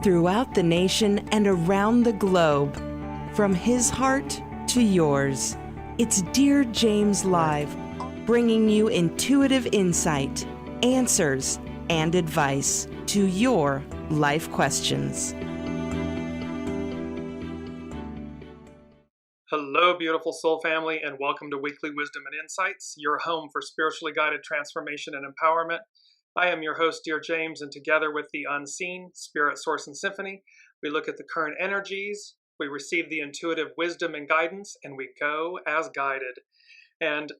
throughout the nation and around the globe. From his heart to yours, it's Dear James Live, bringing you intuitive insight, answers, and advice to your life questions. Hello, beautiful soul family, and welcome to Weekly Wisdom and Insights, your home for spiritually guided transformation and empowerment. I am your host, Dear James, and together with the unseen, Spirit, Source, and Symphony, we look at the current energies, we receive the intuitive wisdom and guidance, and we go as guided. And,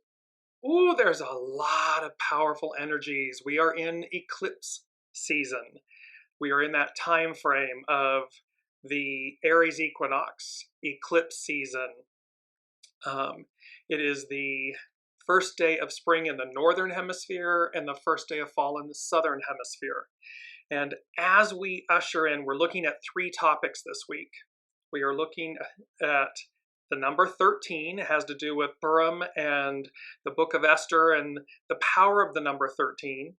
there's a lot of powerful energies. We are in eclipse season. We are in that time frame of the Aries Equinox, eclipse season. It is the first day of spring in the northern hemisphere and the first day of fall in the southern hemisphere. And as we usher in, we're looking at three topics this week. We are looking at the number 13. It has to do with PURIM and the book of Esther and the power of the number 13.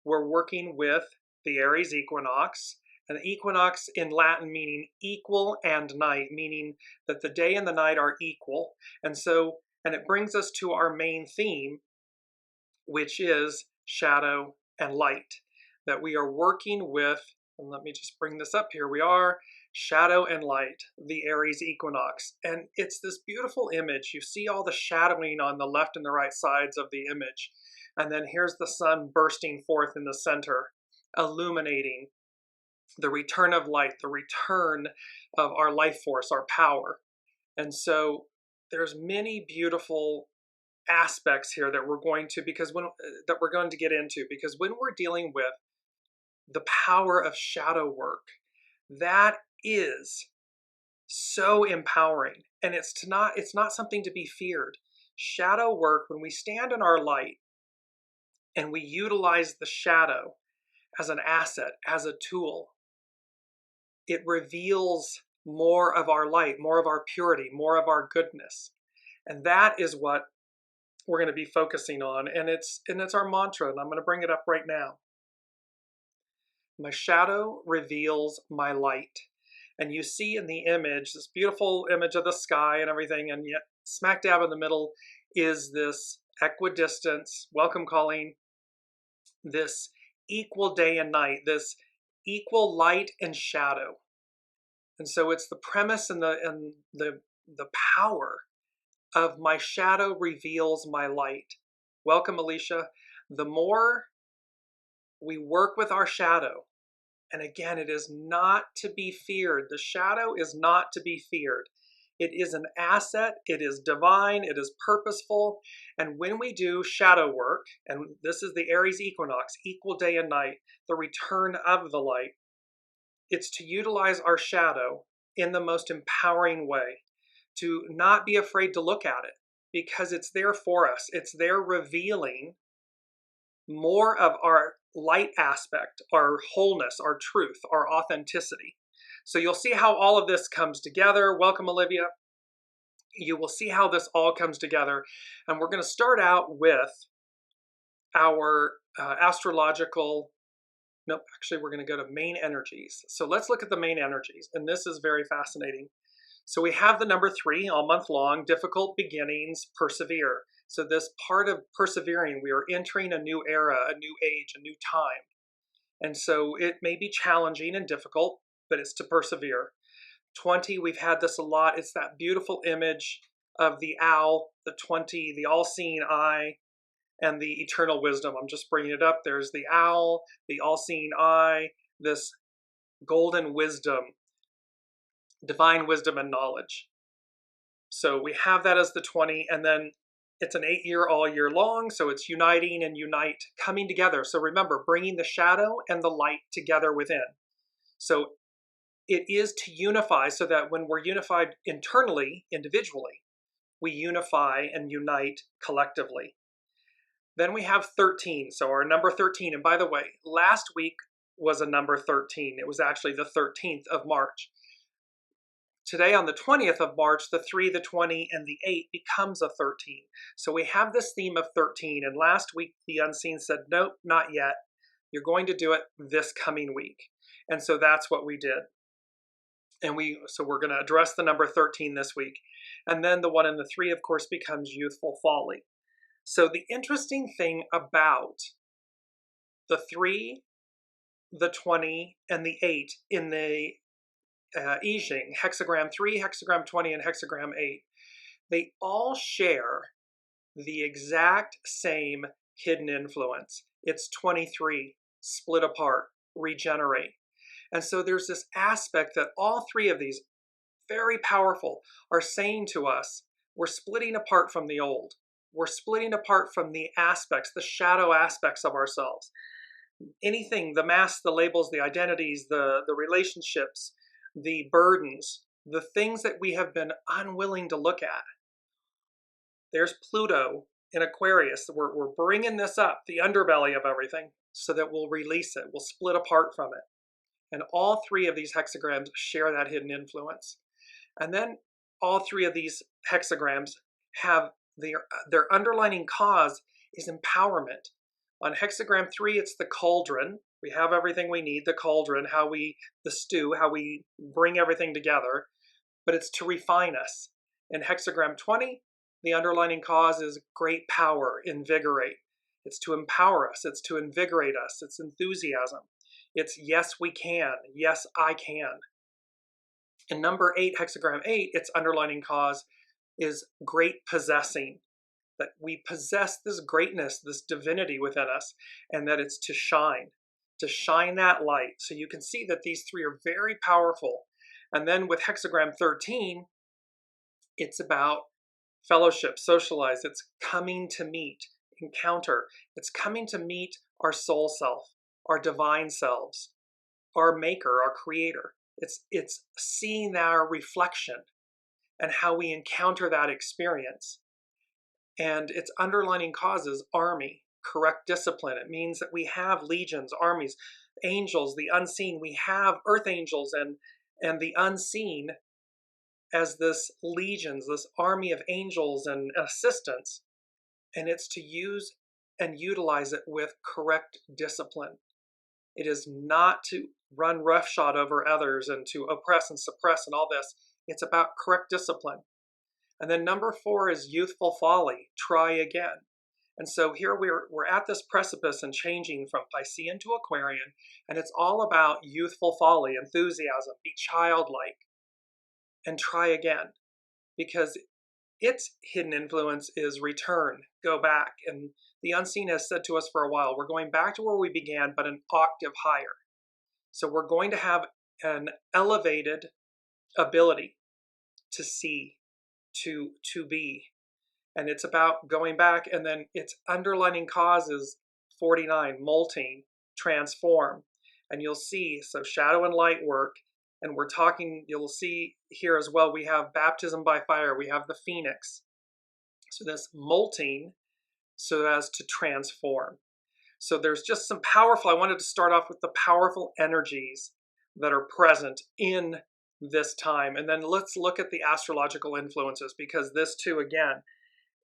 We're working with the Aries Equinox. And equinox in Latin meaning equal and night, meaning that the day and the night are equal. And it brings us to our main theme, which is shadow and light, that we are working with, and let me just bring this up, here we are, shadow and light, the Aries Equinox. And it's this beautiful image. You see all the shadowing on the left and the right sides of the image. And then here's the sun bursting forth in the center, illuminating the return of light, the return of our life force, our power. And so there's many beautiful aspects here that we're going to get into, because when we're dealing with the power of shadow work, that is so empowering, and it's not something to be feared. Shadow work, when we stand in our light and we utilize the shadow as an asset, as a tool, it reveals more of our light, more of our purity, more of our goodness. And that is what we're going to be focusing on. And it's our mantra, and I'm going to bring it up right now. My shadow reveals my light. And you see in the image, this beautiful image of the sky and everything, and yet smack dab in the middle is this equidistance, welcome calling, this equal day and night, this equal light and shadow. And so it's the premise and the power of my shadow reveals my light. Welcome, Alicia. The more we work with our shadow, and again, it is not to be feared. The shadow is not to be feared. It is an asset, it is divine, it is purposeful. And when we do shadow work, and this is the Aries Equinox, equal day and night, the return of the light, it's to utilize our shadow in the most empowering way, to not be afraid to look at it, because it's there for us. It's there revealing more of our light aspect, our wholeness, our truth, our authenticity. So you'll see how all of this comes together. Welcome, Olivia. You will see how this all comes together. And we're going to start out with our astrological, nope, actually we're going to go to main energies. So let's look at the main energies. And this is very fascinating. So we have the number 3 all month long, difficult beginnings, persevere. So this part of persevering, we are entering a new era, a new age, a new time. And so it may be challenging and difficult, but it's to persevere. 20, we've had this a lot. It's that beautiful image of the owl, the 20, the all-seeing eye, and the eternal wisdom. I'm just bringing it up. There's the owl, the all-seeing eye, this golden wisdom, divine wisdom and knowledge. So we have that as the 20, and then it's an 8-year all year long, so it's uniting and unite, coming together. So remember, bringing the shadow and the light together within. So it is to unify, so that when we're unified internally, individually, we unify and unite collectively. Then we have 13, so our number 13. And by the way, last week was a number 13. It was actually the 13th of March. Today on the 20th of March, the 3, the 20, and the 8 becomes a 13. So we have this theme of 13. And last week, the unseen said, nope, not yet. You're going to do it this coming week. And so that's what we did. And so we're going to address the number 13 this week. And then the 1 and the 3, of course, becomes youthful folly. So the interesting thing about the 3, the 20, and the 8 in the I Ching, hexagram 3, hexagram 20, and hexagram 8, they all share the exact same hidden influence. It's 23, split apart, regenerate. And so there's this aspect that all 3 of these, very powerful, are saying to us, we're splitting apart from the old. We're splitting apart from the aspects, the shadow aspects of ourselves. Anything, the masks, the labels, the identities, the relationships, the burdens, the things that we have been unwilling to look at. There's Pluto in Aquarius. We're bringing this up, the underbelly of everything, so that we'll release it. We'll split apart from it. And all 3 of these hexagrams share that hidden influence. And then all 3 of these hexagrams have their underlining cause is empowerment. On hexagram 3, it's the cauldron. We have everything we need, the cauldron, the stew, how we bring everything together. But it's to refine us. In hexagram 20, the underlining cause is great power, invigorate. It's to empower us. It's to invigorate us. It's enthusiasm. It's yes, we can. Yes, I can. In number 8, hexagram 8, its underlining cause is great possessing. That we possess this greatness, this divinity within us, and that it's to shine that light. So you can see that these 3 are very powerful. And then with hexagram 13, it's about fellowship, socialize. It's coming to meet, encounter. It's coming to meet our soul self, our divine selves, our maker, our creator. It's seeing our reflection and how we encounter that experience. And its underlining causes, army, correct discipline. It means that we have legions, armies, angels, the unseen. We have earth angels and the unseen as this legions, this army of angels and assistants. And it's to use and utilize it with correct discipline. It is not to run roughshod over others and to oppress and suppress and all this. It's about correct discipline. And then number 4 is youthful folly, try again. And so here we're at this precipice and changing from Piscean to Aquarian, and it's all about youthful folly, enthusiasm, be childlike, and try again. Because its hidden influence is return, go back. And the unseen has said to us for a while, we're going back to where we began, but an octave higher. So we're going to have an elevated ability to see, to be. And it's about going back, and then its underlining cause is 49, molting, transform. And you'll see, so shadow and light work, and we're talking, you'll see here as well, we have baptism by fire, we have the phoenix. So this molting, so as to transform. So there's just some powerful, I wanted to start off with the powerful energies that are present in this time. And then let's look at the astrological influences, because this too, again,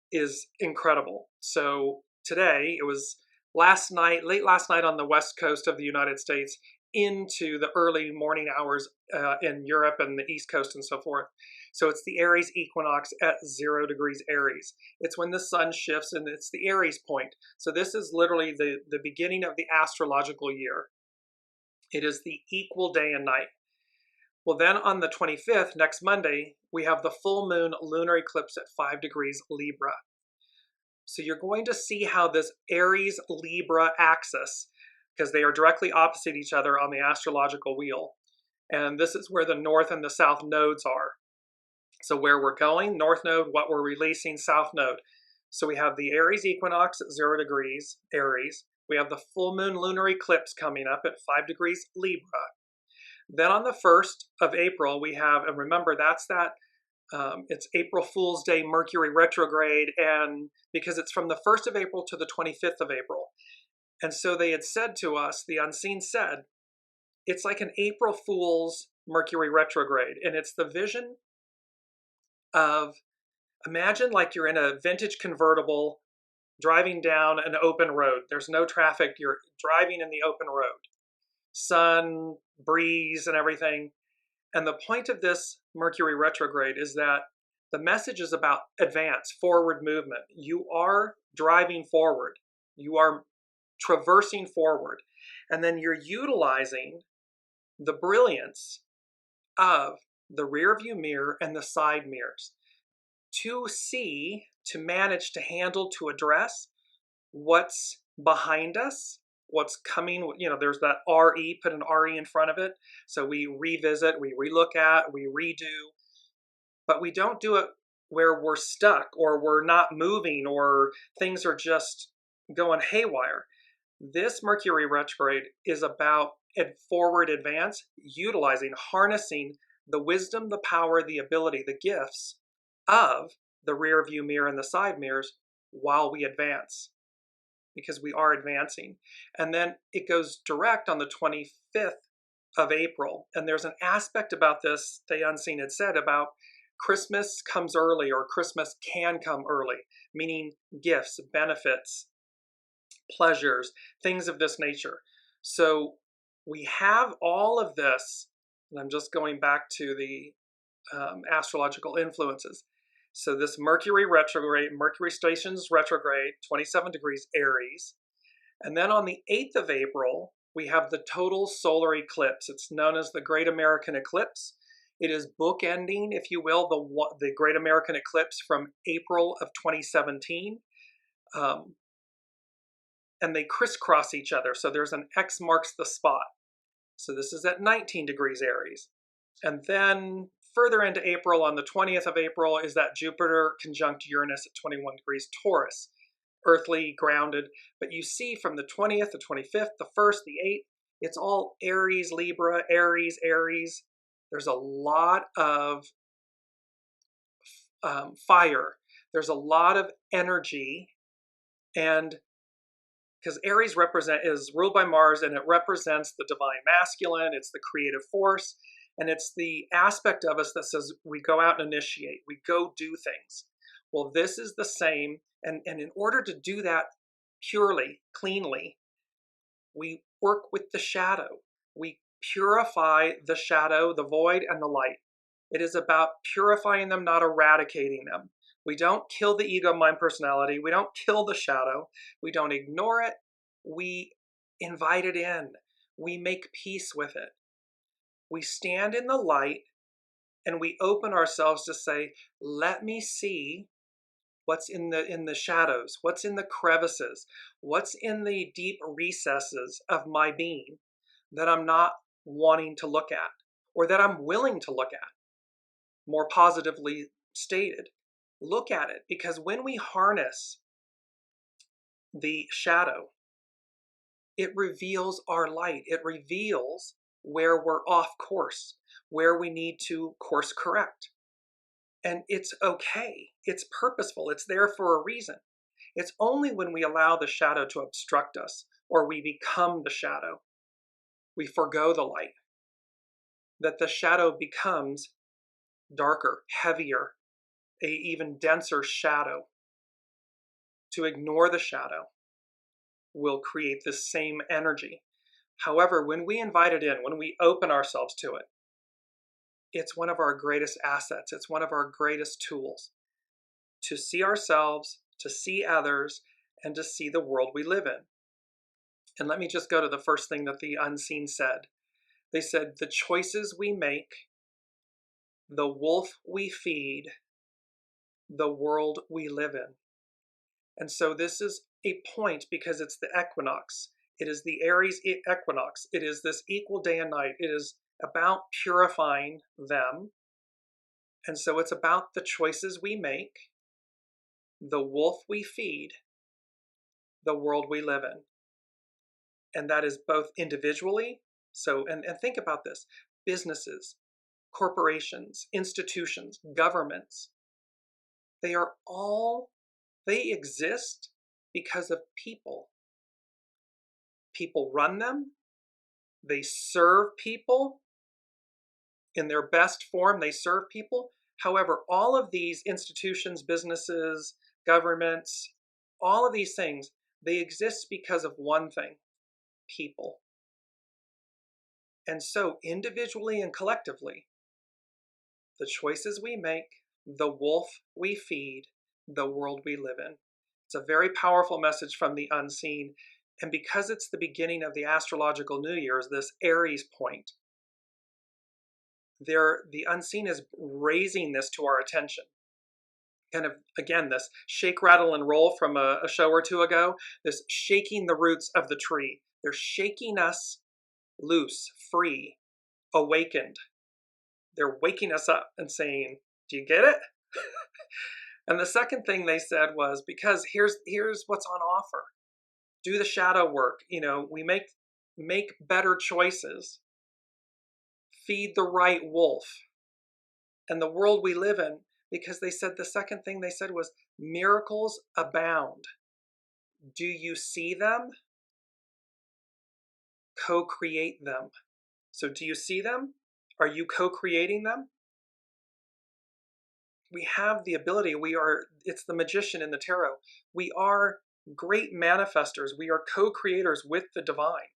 is incredible. So today, it was late last night on the west coast of the United States into the early morning hours in Europe and the east coast and so forth. So it's the Aries Equinox at 0 degrees Aries. It's when the sun shifts, and it's the Aries point. So this is literally the beginning of the astrological year. It is the equal day and night. Well, then on the 25th, next Monday, we have the full moon lunar eclipse at 5 degrees Libra. So you're going to see how this Aries-Libra axis, because they are directly opposite each other on the astrological wheel. And this is where the north and the south nodes are. So where we're going, north node, what we're releasing, south node. So we have the Aries Equinox at 0 degrees Aries. We have the full moon lunar eclipse coming up at 5 degrees Libra. Then on the 1st of April, we have, and remember it's April Fool's Day, Mercury retrograde, and because it's from the 1st of April to the 25th of April. And so they had said to us, the unseen said, it's like an April Fool's Mercury retrograde. And it's the vision of, imagine like you're in a vintage convertible driving down an open road. There's no traffic. You're driving in the open road. sun, breeze, and everything. And the point of this Mercury retrograde is that the message is about advance, forward movement. You are driving forward. You are traversing forward. And then you're utilizing the brilliance of the rear view mirror and the side mirrors to see, to manage, to handle, to address what's behind us, what's coming. You know, there's that RE, put an RE in front of it. So we revisit, we relook at, we redo, but we don't do it where we're stuck or we're not moving or things are just going haywire. This Mercury retrograde is about forward advance, utilizing, harnessing the wisdom, the power, the ability, the gifts of the rear view mirror and the side mirrors while we advance, because we are advancing. And then it goes direct on the 25th of April. And there's an aspect about this, the unseen had said, about Christmas comes early, or Christmas can come early, meaning gifts, benefits, pleasures, things of this nature. So we have all of this, and I'm just going back to the astrological influences. So this Mercury retrograde, Mercury stations retrograde, 27 degrees Aries. And then on the 8th of April, we have the total solar eclipse. It's known as the Great American Eclipse. It is bookending, if you will, the Great American Eclipse from April of 2017. And they crisscross each other. So there's an X marks the spot. So this is at 19 degrees Aries. And then further into April, on the 20th of April, is that Jupiter conjunct Uranus at 21 degrees Taurus. Earthly, grounded. But you see from the 20th, the 25th, the 1st, the 8th, it's all Aries, Libra, Aries, Aries. There's a lot of fire. There's a lot of energy. And because Aries is ruled by Mars, and it represents the divine masculine, it's the creative force, and it's the aspect of us that says we go out and initiate, we go do things. Well, this is the same, and in order to do that purely, cleanly, we work with the shadow. We purify the shadow, the void, and the light. It is about purifying them, not eradicating them. We don't kill the ego, mind, personality. We don't kill the shadow. We don't ignore it. We invite it in. We make peace with it. We stand in the light and we open ourselves to say, let me see what's in the shadows, what's in the crevices, what's in the deep recesses of my being that I'm not wanting to look at, or that I'm willing to look at. More positively stated, look at it, because when we harness the shadow, it reveals our light. It reveals where we're off course, where we need to course correct. And it's okay. It's purposeful. It's there for a reason. It's only when we allow the shadow to obstruct us, or we become the shadow, we forgo the light, that the shadow becomes darker, heavier, an even denser shadow. To ignore the shadow will create this same energy. However, when we invite it in, when we open ourselves to it, it's one of our greatest assets. It's one of our greatest tools to see ourselves, to see others, and to see the world we live in. And let me just go to the first thing that the unseen said. They said, the choices we make, the wolf we feed, the world we live in. And so this is a point, because it's the equinox. It is the Aries equinox. It is this equal day and night. It is about purifying them. And so it's about the choices we make, the wolf we feed, the world we live in. And that is both individually. So, and think about this, businesses, corporations, institutions, governments, they exist because of people. People run them. They serve people. In their best form, they serve people. However, all of these institutions, businesses, governments, all of these things, they exist because of one thing: people. And so individually and collectively, the choices we make, the wolf we feed, the world we live in. It's a very powerful message from the unseen. And because it's the beginning of the astrological New Year's, this Aries point, the unseen is raising this to our attention. Kind of, again, this shake, rattle, and roll from a show or two ago, this shaking the roots of the tree. They're shaking us loose, free, awakened. They're waking us up and saying, do you get it? And the second thing they said was, because here's what's on offer. Do the shadow work. We make better choices. Feed the right wolf. And the world we live in, because they said the second thing they said was, miracles abound. Do you see them? Co-create them. So do you see them? Are you co-creating them? We have the ability. It's the magician in the tarot. We are great manifestors. We are co-creators with the divine.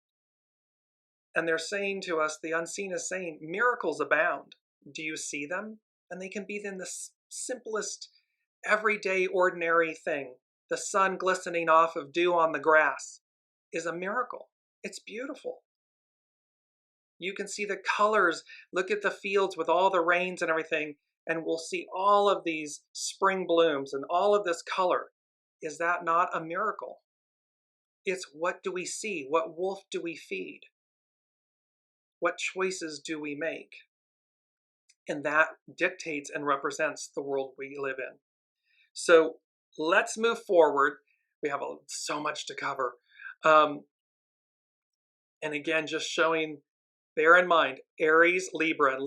And they're saying to us, the unseen is saying, miracles abound. Do you see them? And they can be in the simplest, everyday, ordinary thing. The sun glistening off of dew on the grass is a miracle. It's beautiful. You can see the colors. Look at the fields with all the rains and everything, and we'll see all of these spring blooms and all of this color. Is that not a miracle? It's what do we see? What wolf do we feed? What choices do we make? And that dictates and represents the world we live in. So let's move forward. We have so much to cover. And again, just showing, bear in mind, Aries, Libra,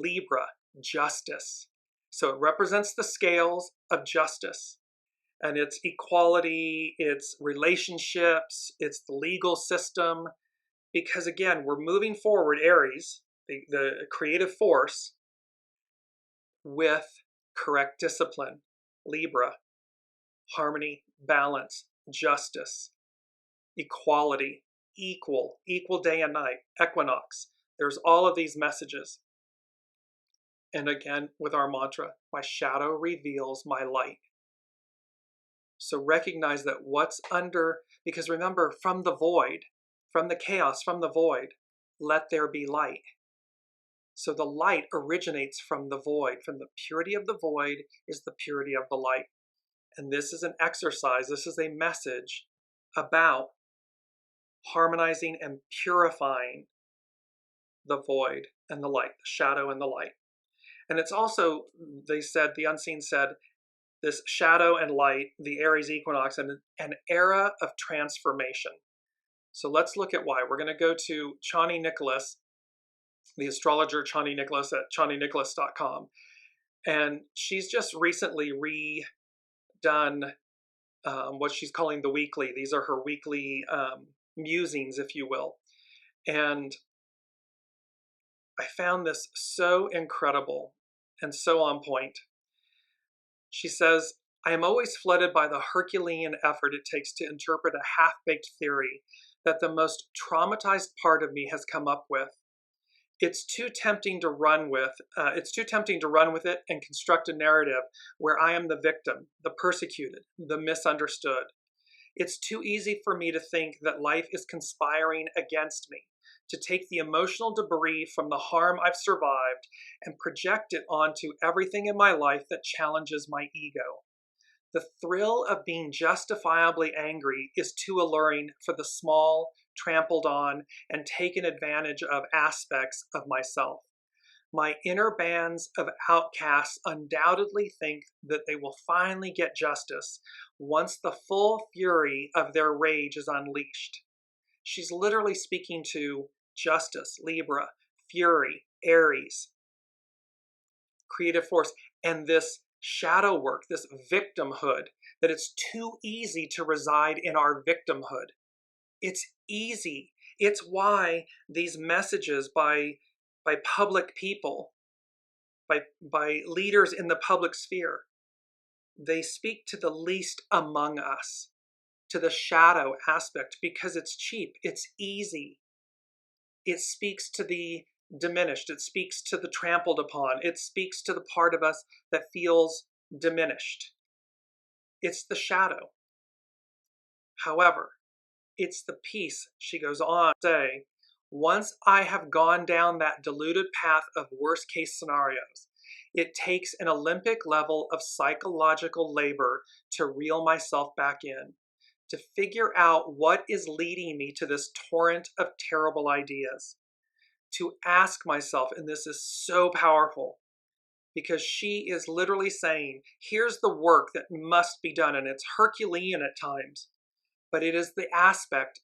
justice. So it represents the scales of justice. And it's equality, it's relationships, it's the legal system. Because again, we're moving forward, Aries, the creative force, with correct discipline. Libra, harmony, balance, justice, equality, equal day and night, equinox. There's all of these messages. And again, with our mantra, my shadow reveals my light. So recognize that what's under, because remember, from the void, from the chaos, from the void, let there be light. So the light originates from the void. From the purity of the void is the purity of the light. And this is an exercise, this is a message about harmonizing and purifying the void and the light, the shadow and the light. And it's also, they said, the unseen said, this shadow and light, the Aries Equinox, and an era of transformation. So let's look at why. We're going to go to Chani Nicholas, the astrologer Chani Nicholas at ChaniNicholas.com. And she's just recently redone what she's calling the weekly. These are her weekly musings, if you will. And I found this so incredible and so on point. She says, I am always flooded by the Herculean effort it takes to interpret a half-baked theory that the most traumatized part of me has come up with. It's too tempting to run with it and construct a narrative where I am the victim, the persecuted, the misunderstood. It's too easy for me to think that life is conspiring against me, to take the emotional debris from the harm I've survived and project it onto everything in my life that challenges my ego. The thrill of being justifiably angry is too alluring for the small, trampled on, and taken advantage of aspects of myself. My inner bands of outcasts undoubtedly think that they will finally get justice once the full fury of their rage is unleashed. She's literally speaking to justice, Libra, fury, Aries, creative force, and this shadow work, this victimhood, that it's too easy to reside in our victimhood. It's easy. It's why these messages by public people, by leaders in the public sphere, they speak to the least among us, to the shadow aspect, because it's cheap, it's easy. It speaks to the diminished. It speaks to the trampled upon. It speaks to the part of us that feels diminished. It's the shadow. However, it's the peace, she goes on to say, once I have gone down that diluted path of worst case scenarios, it takes an Olympic level of psychological labor to reel myself back in, to figure out what is leading me to this torrent of terrible ideas, to ask myself, and this is so powerful, because she is literally saying, here's the work that must be done, and it's Herculean at times, but it is the aspect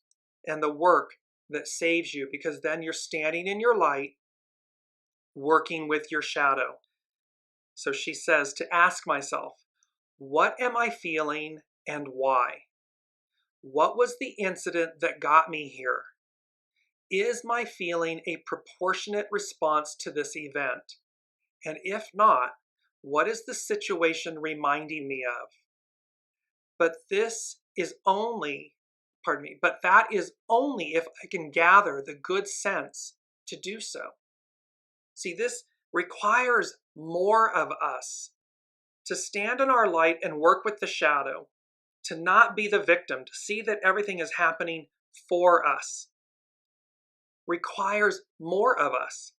and the work that saves you, because then you're standing in your light, working with your shadow. So she says to ask myself, what am I feeling and why? What was the incident that got me here? Is my feeling a proportionate response to this event? And if not, what is the situation reminding me of? But that is only if I can gather the good sense to do so. See, this requires more of us to stand in our light and work with the shadow, to not be the victim, to see that everything is happening for us. Requires more of us.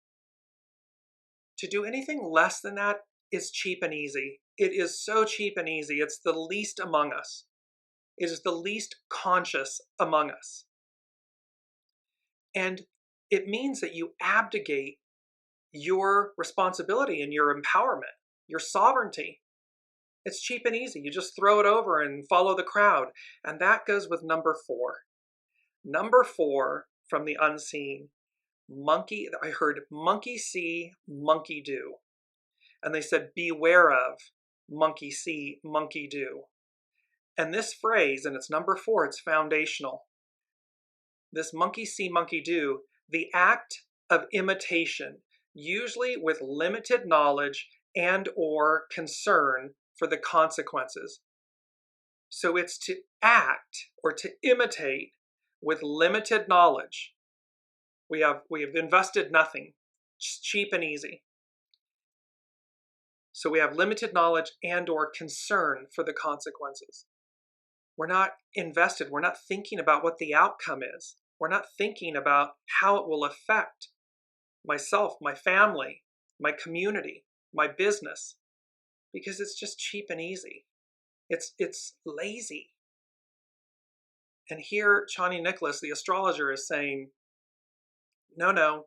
To do anything less than that is cheap and easy. It is so cheap and easy. It's the least among us. It is the least conscious among us. And it means that you abdicate your responsibility and your empowerment, your sovereignty. It's cheap and easy. You just throw it over and follow the crowd. And that goes with number 4. Number 4 from the unseen. I heard monkey see, monkey do. And they said, beware of monkey see, monkey do. And this phrase, and it's number 4, it's foundational. This monkey see, monkey do, the act of imitation, usually with limited knowledge and or concern for the consequences. So it's to act or to imitate with limited knowledge. We have invested nothing, just cheap and easy. So we have limited knowledge and or concern for the consequences. We're not invested. We're not thinking about what the outcome is. We're not thinking about how it will affect myself, my family, my community, my business, because it's just cheap and easy. It's lazy. And here, Chani Nicholas, the astrologer, is saying, no,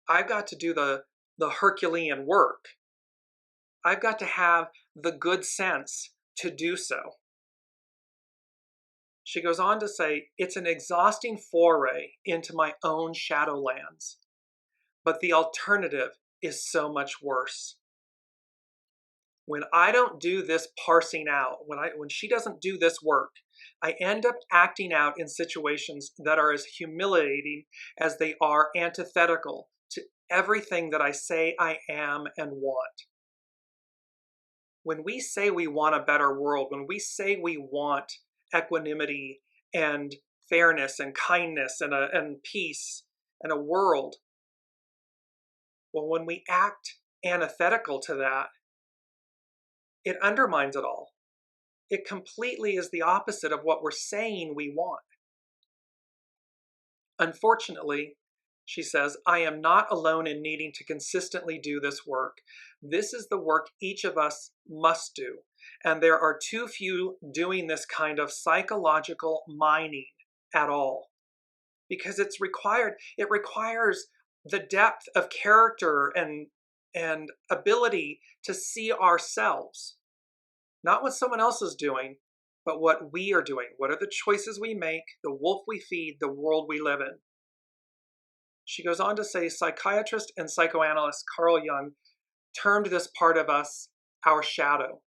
I've got to do the Herculean work. I've got to have the good sense to do so. She goes on to say, it's an exhausting foray into my own shadowlands, but the alternative is so much worse. When I don't do this parsing out, when she doesn't do this work, I end up acting out in situations that are as humiliating as they are antithetical to everything that I say I am and want. When we say we want a better world, when we say we want equanimity and fairness and kindness and peace and a world, well, when we act antithetical to that, it undermines it all. It completely is the opposite of what we're saying we want. Unfortunately, she says, I am not alone in needing to consistently do this work. This is the work each of us must do. And there are too few doing this kind of psychological mining at all. Because it requires the depth of character and ability to see ourselves. Not what someone else is doing, but what we are doing. What are the choices we make, the wolf we feed, the world we live in? She goes on to say, psychiatrist and psychoanalyst Carl Jung termed this part of us our shadow.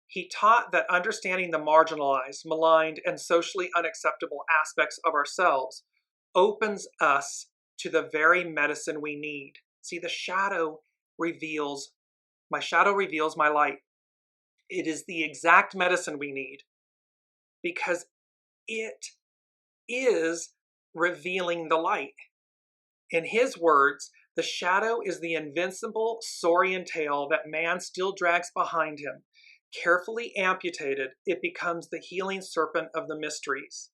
He taught that understanding the marginalized, maligned, and socially unacceptable aspects of ourselves opens us to the very medicine we need. See, my shadow reveals my light. It is the exact medicine we need because it is revealing the light. In his words, The shadow is the invincible saurian tail that man still drags behind him. Carefully amputated, it becomes the healing serpent of the mysteries.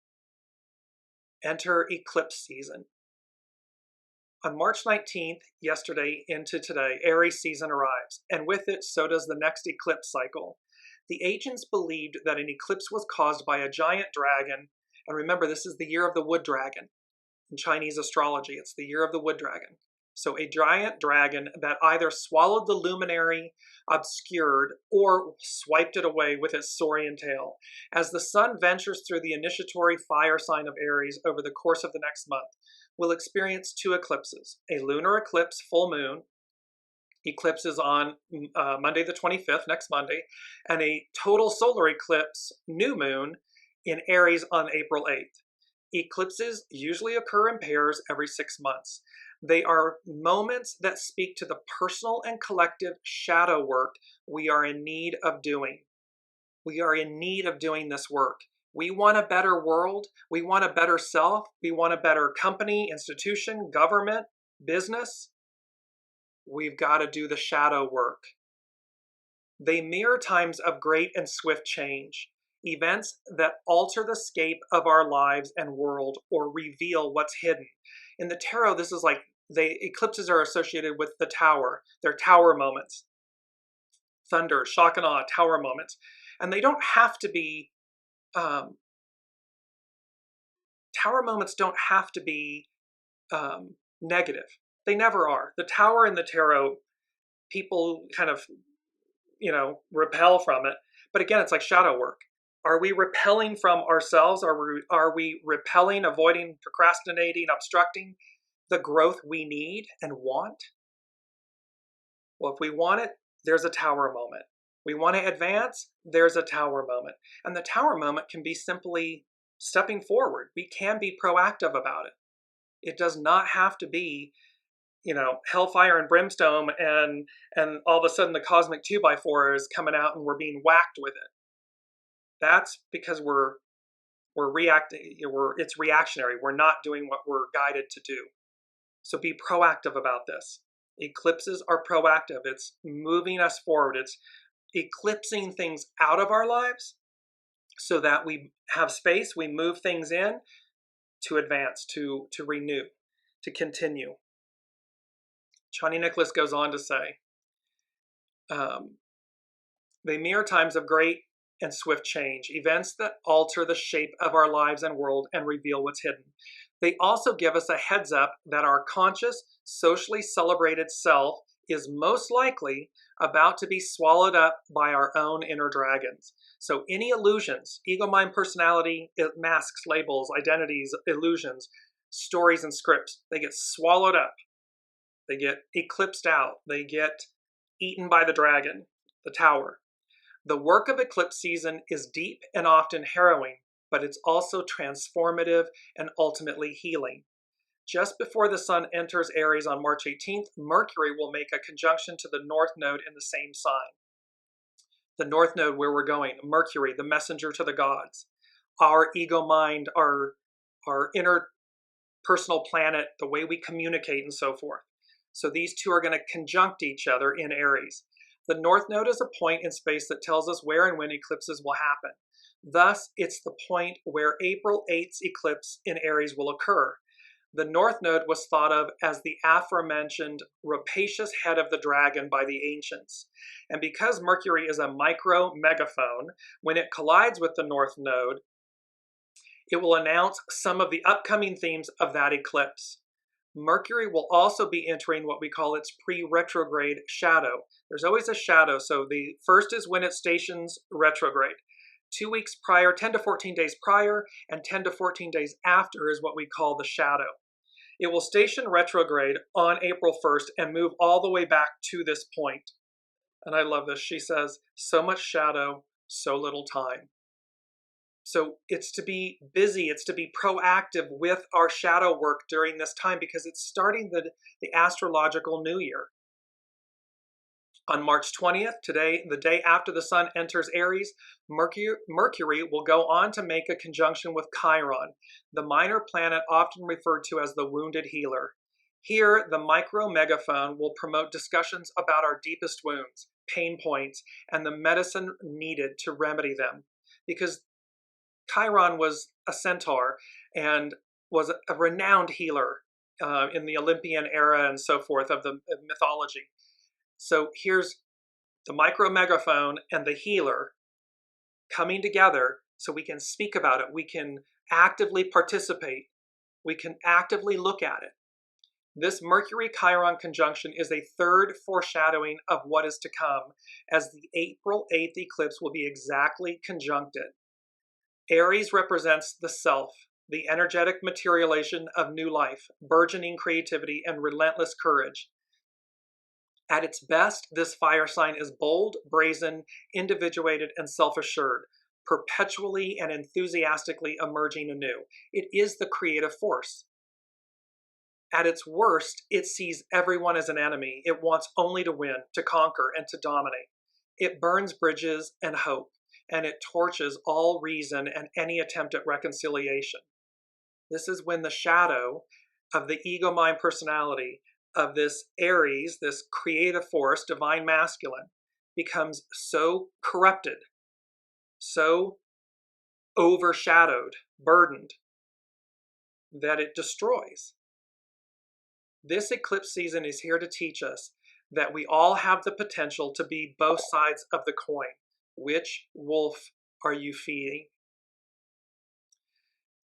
Enter eclipse season. On March 19th, yesterday into today, Aries season arrives, and with it, so does the next eclipse cycle. The ancients believed that an eclipse was caused by a giant dragon, and remember, this is the year of the wood dragon. In Chinese astrology, it's the year of the wood dragon. So a giant dragon that either swallowed the luminary, obscured, or swiped it away with its saurian tail. As the sun ventures through the initiatory fire sign of Aries over the course of the next month, we'll experience 2 eclipses. A lunar eclipse, full moon. Eclipse is on Monday the 25th, next Monday, and a total solar eclipse, new moon, in Aries on April 8th. Eclipses usually occur in pairs every 6 months. They are moments that speak to the personal and collective shadow work we are in need of doing. We are in need of doing this work. We want a better world. We want a better self. We want a better company, institution, government, business. We've got to do the shadow work. They mirror times of great and swift change, events that alter the scape of our lives and world or reveal what's hidden. In the tarot, this is like eclipses are associated with the tower. They're tower moments. Thunder, shock and awe, tower moments. And they don't have to be, tower moments don't have to be negative. They never are. The tower in the tarot, people kind of, repel from it. But again, it's like shadow work. Are we repelling from ourselves? Are we repelling, avoiding, procrastinating, obstructing the growth we need and want? Well, if we want it, there's a tower moment. We want to advance, there's a tower moment. And the tower moment can be simply stepping forward. We can be proactive about it. It does not have to be, hellfire and brimstone and all of a sudden the cosmic 2x4 is coming out and we're being whacked with it. That's because we're reacting. It's reactionary. We're not doing what we're guided to do. So be proactive about this. Eclipses are proactive. It's moving us forward. It's eclipsing things out of our lives so that we have space. We move things in to advance, to renew, to continue. Johnny Nicholas goes on to say, they mirror times of great and swift change, events that alter the shape of our lives and world and reveal what's hidden. They also give us a heads up that our conscious, socially celebrated self is most likely about to be swallowed up by our own inner dragons. So any illusions, ego, mind, personality, masks, labels, identities, illusions, stories, and scripts, they get swallowed up. They get eclipsed out. They get eaten by the dragon, the tower. The work of eclipse season is deep and often harrowing, but it's also transformative and ultimately healing. Just before the sun enters Aries on March 18th, Mercury will make a conjunction to the North Node in the same sign. The North Node, where we're going, Mercury, the messenger to the gods. Our ego mind, our inner personal planet, the way we communicate and so forth. So these two are going to conjunct each other in Aries. The North Node is a point in space that tells us where and when eclipses will happen. Thus, it's the point where April 8th's eclipse in Aries will occur. The North Node was thought of as the aforementioned rapacious head of the dragon by the ancients. And because Mercury is a micro-megaphone, when it collides with the North Node, it will announce some of the upcoming themes of that eclipse. Mercury will also be entering what we call its pre-retrograde shadow. There's always a shadow, so the first is when it stations retrograde. 2 weeks prior, 10 to 14 days prior, and 10 to 14 days after is what we call the shadow. It will station retrograde on April 1st and move all the way back to this point. And I love this. She says, so much shadow, so little time. So it's to be busy, it's to be proactive with our shadow work during this time because it's starting the astrological new year. On March 20th, today, the day after the sun enters Aries, Mercury will go on to make a conjunction with Chiron, the minor planet often referred to as the wounded healer. Here, the micro-megaphone will promote discussions about our deepest wounds, pain points, and the medicine needed to remedy them. Because Chiron was a centaur and was a renowned healer in the Olympian era and so forth of the mythology. So here's the micro-megaphone and the healer coming together so we can speak about it. We can actively participate. We can actively look at it. This Mercury-Chiron conjunction is a third foreshadowing of what is to come, as the April 8th eclipse will be exactly conjuncted. Aries represents the self, the energetic materialization of new life, burgeoning creativity, and relentless courage. At its best, this fire sign is bold, brazen, individuated, and self-assured, perpetually and enthusiastically emerging anew. It is the creative force. At its worst, it sees everyone as an enemy. It wants only to win, to conquer, and to dominate. It burns bridges and hope, and it torches all reason and any attempt at reconciliation. This is when the shadow of the ego-mind personality of this Aries, this creative force, divine masculine, becomes so corrupted, so overshadowed, burdened, that it destroys. This eclipse season is here to teach us that we all have the potential to be both sides of the coin. Which wolf are you feeding?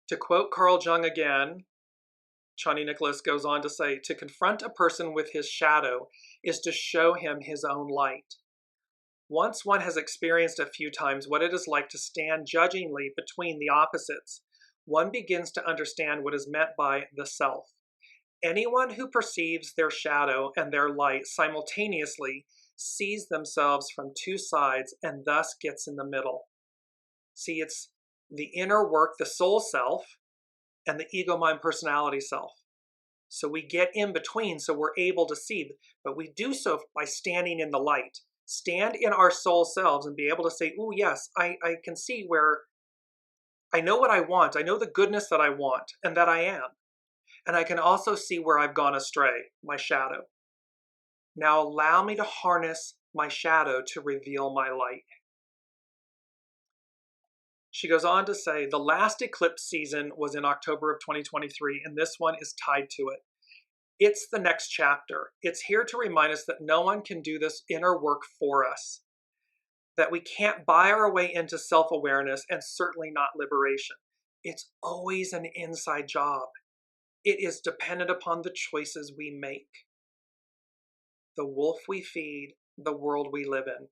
To quote Carl Jung again, Chani Nicholas goes on to say, to confront a person with his shadow is to show him his own light. Once one has experienced a few times what it is like to stand judgingly between the opposites, one begins to understand what is meant by the self. Anyone who perceives their shadow and their light simultaneously sees themselves from two sides and thus gets in the middle. See, it's the inner work, the soul self, and the ego-mind personality self. So we get in between so we're able to see, but we do so by standing in the light. Stand in our soul selves and be able to say, oh yes, I can see where I know what I want. I know the goodness that I want and that I am. And I can also see where I've gone astray, my shadow. Now allow me to harness my shadow to reveal my light. She goes on to say, the last eclipse season was in October of 2023, and this one is tied to it. It's the next chapter. It's here to remind us that no one can do this inner work for us, that we can't buy our way into self-awareness and certainly not liberation. It's always an inside job. It is dependent upon the choices we make. The wolf we feed, the world we live in.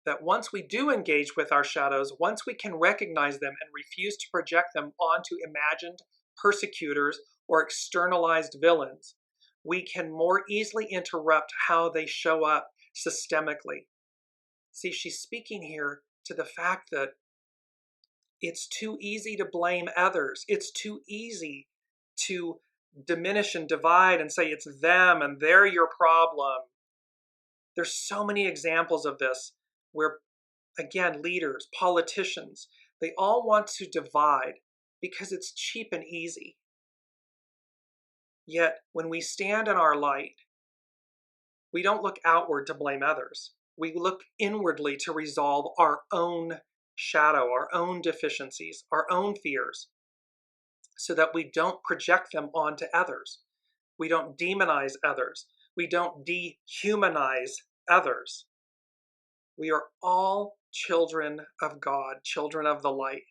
That once we do engage with our shadows, once we can recognize them and refuse to project them onto imagined persecutors or externalized villains, we can more easily interrupt how they show up systemically. See, she's speaking here to the fact that it's too easy to blame others. It's too easy to diminish and divide and say it's them and they're your problem. There's so many examples of this where, again, leaders, politicians, they all want to divide because it's cheap and easy. Yet, when we stand in our light, we don't look outward to blame others. We look inwardly to resolve our own shadow, our own deficiencies, our own fears, so that we don't project them onto others. We don't demonize others. We don't dehumanize others. We are all children of God, children of the light.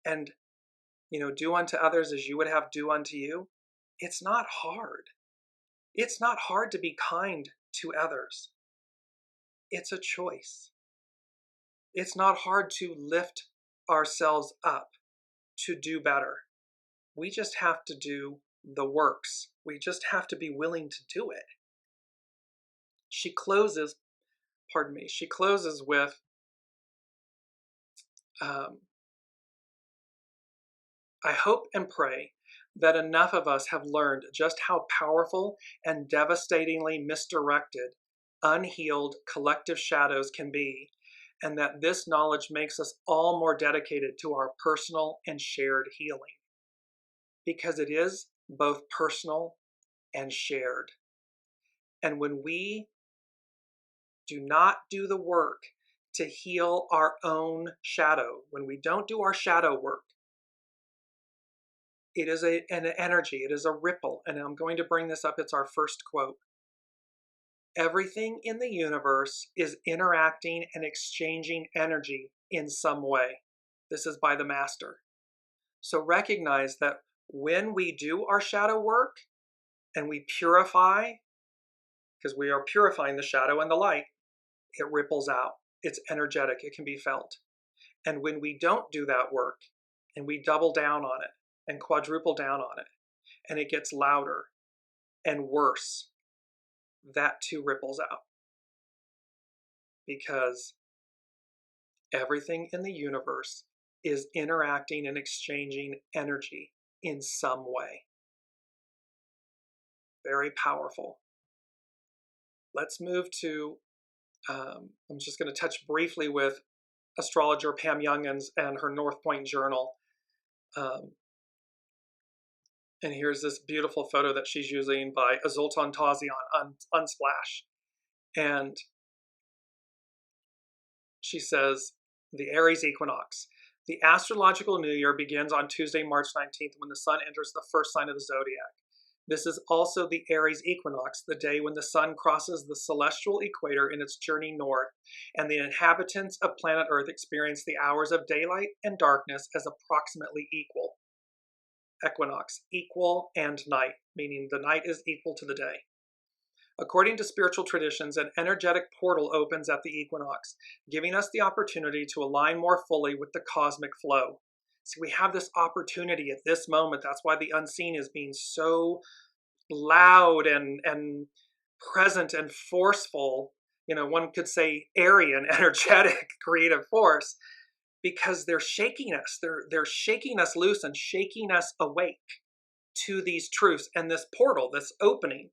And, do unto others as you would have do unto you. It's not hard. It's not hard to be kind to others. It's a choice. It's not hard to lift ourselves up to do better. We just have to do the works. We just have to be willing to do it. She closes with, I hope and pray that enough of us have learned just how powerful and devastatingly misdirected, unhealed collective shadows can be, and that this knowledge makes us all more dedicated to our personal and shared healing. Because it is both personal and shared. And when we do not do the work to heal our own shadow, when we don't do our shadow work, it is an energy, it is a ripple. And I'm going to bring this up, it's our first quote. Everything in the universe is interacting and exchanging energy in some way. This is by the master. So recognize that when we do our shadow work and we purify, because we are purifying the shadow and the light, it ripples out. It's energetic, it can be felt. And when we don't do that work and we double down on it and quadruple down on it, and it gets louder and worse, that too ripples out. Because everything in the universe is interacting and exchanging energy in some way. Very powerful. Let's move to, I'm just going to touch briefly with astrologer Pam Youngins and her North Point journal. And here's this beautiful photo that she's using by Zoltan Tazian on Unsplash. And she says, the Aries Equinox. The astrological new year begins on Tuesday, March 19th, when the sun enters the first sign of the zodiac. This is also the Aries Equinox, the day when the sun crosses the celestial equator in its journey north, and the inhabitants of planet Earth experience the hours of daylight and darkness as approximately equal. Equinox, equal and night, meaning the night is equal to the day. According to spiritual traditions, an energetic portal opens at the equinox, giving us the opportunity to align more fully with the cosmic flow. See, we have this opportunity at this moment. That's why the unseen is being so loud and present and forceful. You know, one could say Aryan, energetic, creative force, because they're shaking us. They're shaking us loose and shaking us awake to these truths. And this portal, this opening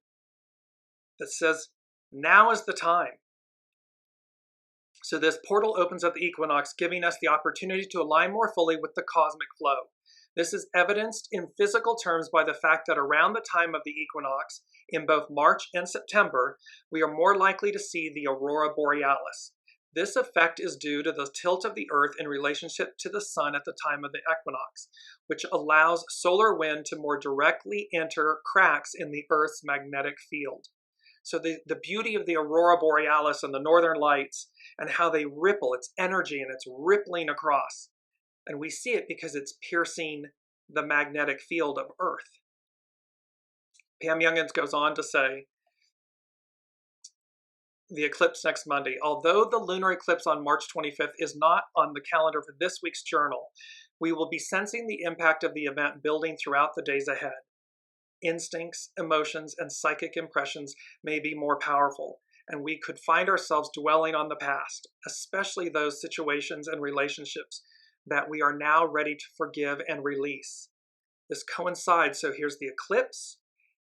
that says, now is the time. So this portal opens at the equinox, giving us the opportunity to align more fully with the cosmic flow. This is evidenced in physical terms by the fact that around the time of the equinox, in both March and September, we are more likely to see the aurora borealis. This effect is due to the tilt of the Earth in relationship to the sun at the time of the equinox, which allows solar wind to more directly enter cracks in the Earth's magnetic field. So the beauty of the aurora borealis and the northern lights and how they ripple, its energy, and it's rippling across. And we see it because it's piercing the magnetic field of Earth. Pam Youngins goes on to say, the eclipse next Monday. Although the lunar eclipse on March 25th is not on the calendar for this week's journal, we will be sensing the impact of the event building throughout the days ahead. Instincts, emotions, and psychic impressions may be more powerful, and we could find ourselves dwelling on the past, especially those situations and relationships that we are now ready to forgive and release. This coincides, so here's the eclipse,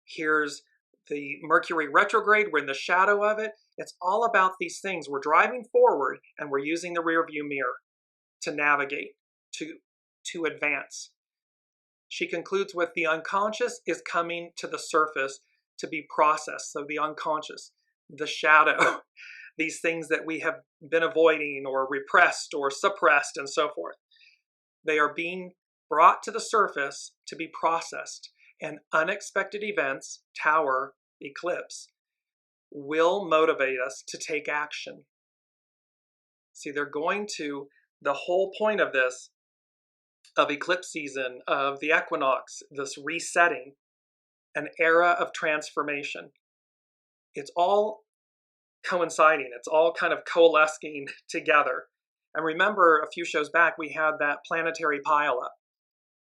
here's the Mercury retrograde, we're in the shadow of it. It's all about these things. We're driving forward and we're using the rear view mirror to navigate, to advance. She concludes with the unconscious is coming to the surface to be processed. So the unconscious, the shadow, these things that we have been avoiding or repressed or suppressed and so forth. They are being brought to the surface to be processed. And unexpected events, tower, eclipse, will motivate us to take action. See, they're going to, the whole point of this, of eclipse season, of the equinox, this resetting, an era of transformation. It's all coinciding. It's all kind of coalescing together. And remember, a few shows back, we had that planetary pileup.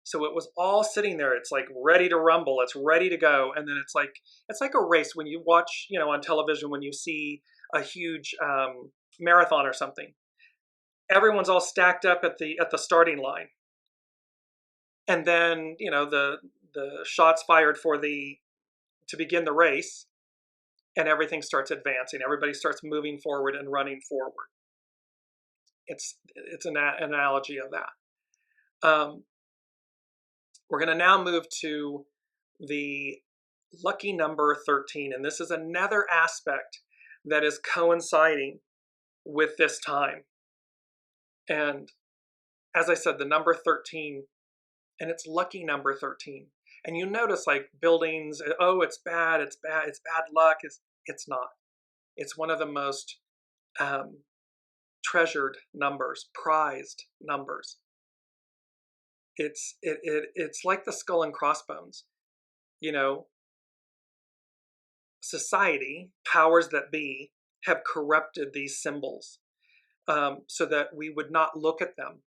So it was all sitting there. It's like ready to rumble. It's ready to go. And then it's like a race when you watch, you know, on television, when you see a huge marathon or something. Everyone's all stacked up at the starting line. And then, you know, the shots fired to begin the race, and everything starts advancing. Everybody starts moving forward and running forward. It's an analogy of that. We're going to now move to the lucky number 13. And this is another aspect that is coinciding with this time. And as I said, the number 13, and it's lucky number 13. And you notice like buildings, oh, it's bad, it's bad, it's bad luck. It's not. It's one of the most treasured numbers, prized numbers. It's like the skull and crossbones. You know, society, powers that be, have corrupted these symbols so that we would not look at them.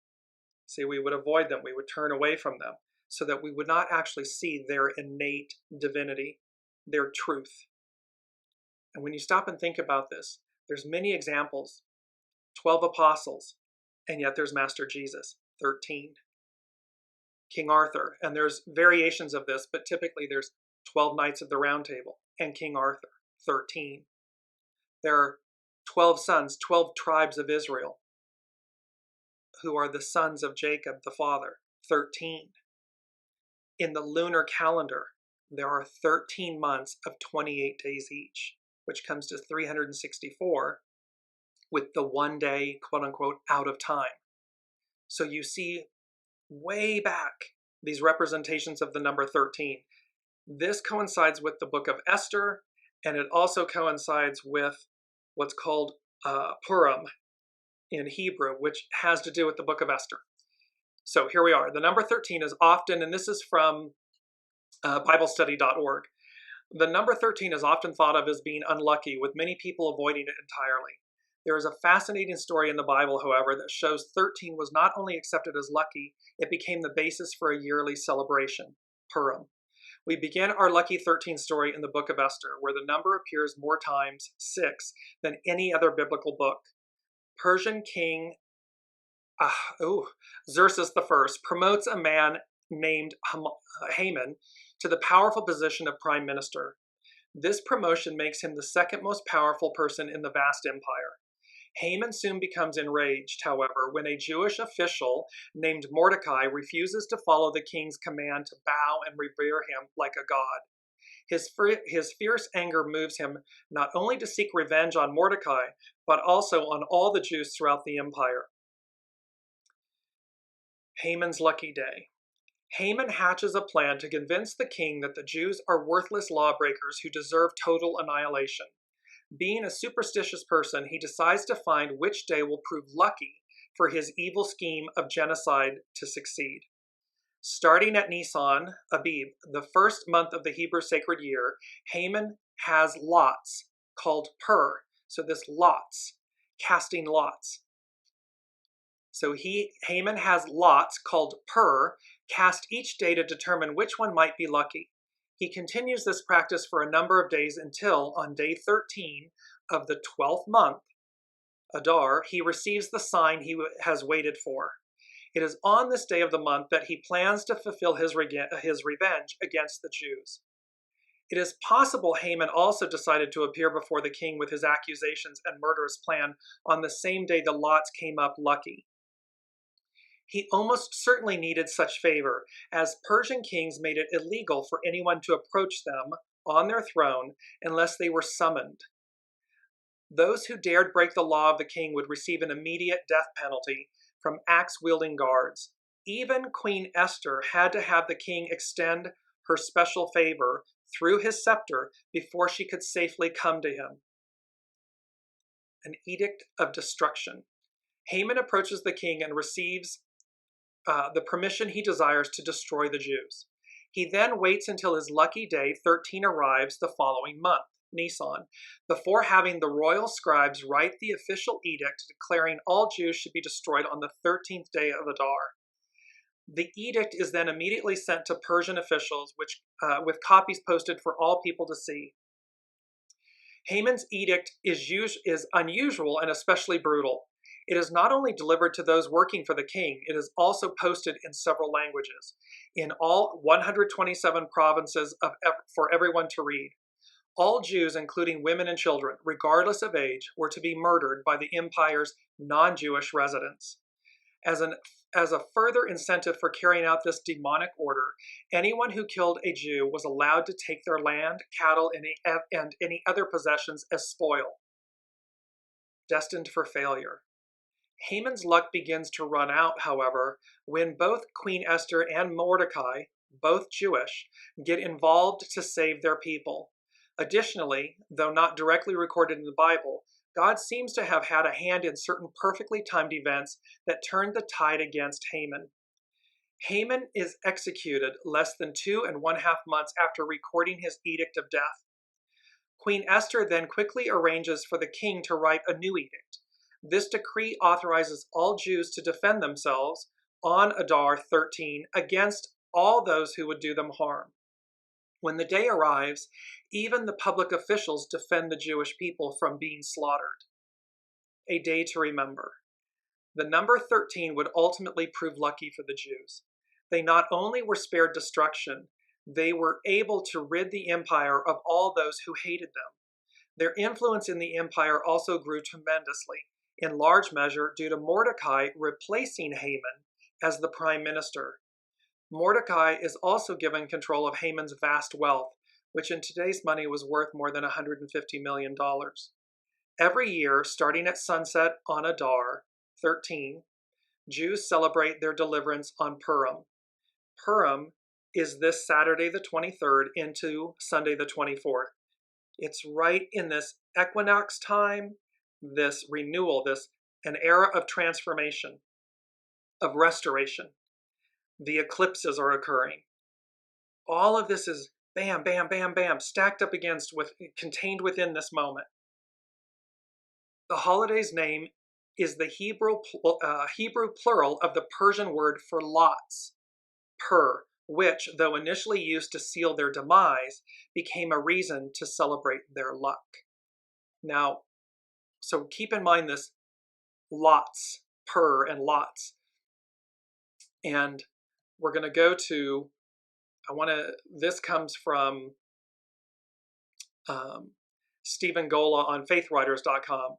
See, we would avoid them. We would turn away from them so that we would not actually see their innate divinity, their truth. And when you stop and think about this, there's many examples. 12 apostles, and yet there's Master Jesus, 13. King Arthur, and there's variations of this, but typically there's 12 Knights of the Round Table and King Arthur, 13. There are 12 sons, 12 tribes of Israel, who are the sons of Jacob, the father, 13. In the lunar calendar, there are 13 months of 28 days each, which comes to 364, with the one day, quote unquote, out of time. So you see way back these representations of the number 13. This coincides with the book of Esther, and it also coincides with what's called PURIM in Hebrew, which has to do with the book of Esther. So here we are. The number 13 is often, and this is from BibleStudy.org, the number 13 is often thought of as being unlucky, with many people avoiding it entirely. There is a fascinating story in the Bible, however, that shows 13 was not only accepted as lucky, it became the basis for a yearly celebration, Purim. We begin our lucky 13 story in the book of Esther, where the number appears more times, 6, than any other biblical book. Persian king Xerxes I promotes a man named Haman to the powerful position of prime minister. This promotion makes him the second most powerful person in the vast empire. Haman soon becomes enraged, however, when a Jewish official named Mordecai refuses to follow the king's command to bow and revere him like a god. His fierce anger moves him not only to seek revenge on Mordecai, but also on all the Jews throughout the empire. Haman's lucky day. Haman hatches a plan to convince the king that the Jews are worthless lawbreakers who deserve total annihilation. Being a superstitious person, he decides to find which day will prove lucky for his evil scheme of genocide to succeed. Starting at Nisan, Abib, the first month of the Hebrew sacred year, Haman has lots called pur. So this lots, casting lots. So Haman has lots called pur, cast each day to determine which one might be lucky. He continues this practice for a number of days until, on day 13 of the 12th month, Adar, he receives the sign he has waited for. It is on this day of the month that he plans to fulfill his revenge against the Jews. It is possible Haman also decided to appear before the king with his accusations and murderous plan on the same day the lots came up lucky. He almost certainly needed such favor, as Persian kings made it illegal for anyone to approach them on their throne unless they were summoned. Those who dared break the law of the king would receive an immediate death penalty from axe-wielding guards. Even Queen Esther had to have the king extend her special favor through his scepter before she could safely come to him. An edict of destruction. Haman approaches the king and receives the permission he desires to destroy the Jews. He then waits until his lucky day 13 arrives the following month, Nisan, before having the royal scribes write the official edict declaring all Jews should be destroyed on the 13th day of Adar. The edict is then immediately sent to Persian officials, with copies posted for all people to see. Haman's edict is unusual and especially brutal. It is not only delivered to those working for the king, it is also posted in several languages, in all 127 provinces for everyone to read. All Jews, including women and children, regardless of age, were to be murdered by the empire's non-Jewish residents. As an as a further incentive for carrying out this demonic order, anyone who killed a Jew was allowed to take their land, cattle, and any other possessions as spoil, destined for failure. Haman's luck begins to run out, however, when both Queen Esther and Mordecai, both Jewish, get involved to save their people. Additionally, though not directly recorded in the Bible, God seems to have had a hand in certain perfectly timed events that turned the tide against Haman. Haman is executed less than 2.5 months after recording his edict of death. Queen Esther then quickly arranges for the king to write a new edict. This decree authorizes all Jews to defend themselves on Adar 13 against all those who would do them harm. When the day arrives, even the public officials defend the Jewish people from being slaughtered. A day to remember. The number 13 would ultimately prove lucky for the Jews. They not only were spared destruction, they were able to rid the empire of all those who hated them. Their influence in the empire also grew tremendously, in large measure due to Mordecai replacing Haman as the prime minister. Mordecai is also given control of Haman's vast wealth, which in today's money was worth more than $150 million. Every year, starting at sunset on Adar 13, Jews celebrate their deliverance on Purim. Purim is this Saturday the 23rd into Sunday the 24th. It's right in this equinox time, this renewal, an era of transformation, of restoration. The eclipses are occurring. All of this is bam, bam, bam, bam, stacked up contained within this moment. The holiday's name is the Hebrew plural of the Persian word for lots, pur, which, though initially used to seal their demise, became a reason to celebrate their luck. Now, so keep in mind this lots, pur and lots. And we're going to go to, this comes from Stephen Gola on faithwriters.com.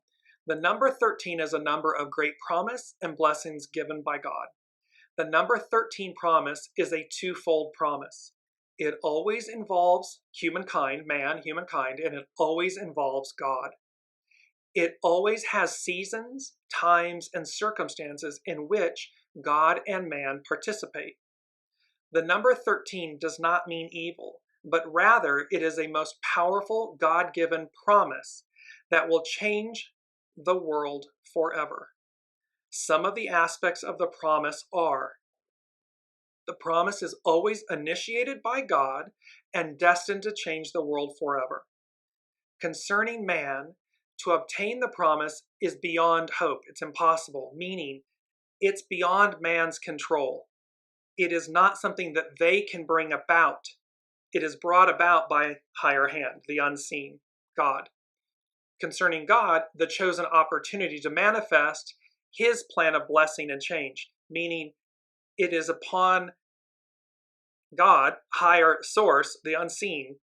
The number 13 is a number of great promise and blessings given by God. The number 13 promise is a twofold promise. It always involves humankind, and it always involves God. It always has seasons, times, and circumstances in which God and man participate. The number 13 does not mean evil, but rather it is a most powerful God-given promise that will change the world forever. Some of the aspects of the promise are: the promise is always initiated by God and destined to change the world forever. Concerning man, to obtain the promise is beyond hope. It's impossible, meaning it's beyond man's control. It is not something that they can bring about. It is brought about by higher hand, the unseen, God. Concerning God, the chosen opportunity to manifest his plan of blessing and change, meaning it is upon God, higher source, the unseen,